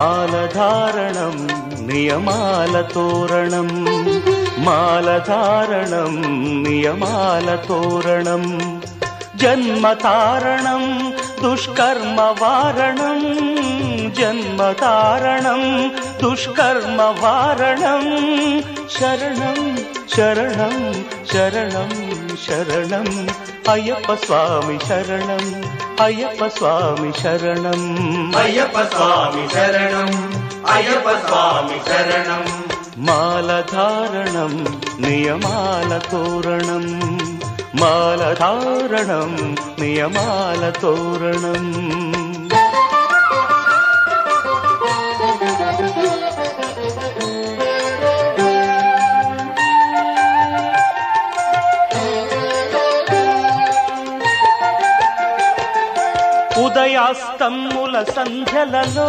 మాలధారణం నియమాల తోరణం మాలధారణం నియమాల తోరణం జన్మతారణం దుష్కర్మ వారణం జన్మతారణం దుష్కర్మ వారణం శరణం శరణం శరణం శరణం అయ్యప్ప స్వామి శరణం అయ్యప్ప స్వామి శరణం అయ్యప్ప స్వామి శరణం అయ్యప్ప స్వామి శరణం మాలధారణం నియమాల తోరణం మాలధారణం నియమాల తోరణం ఉదయాస్తముల సంధ్యలలో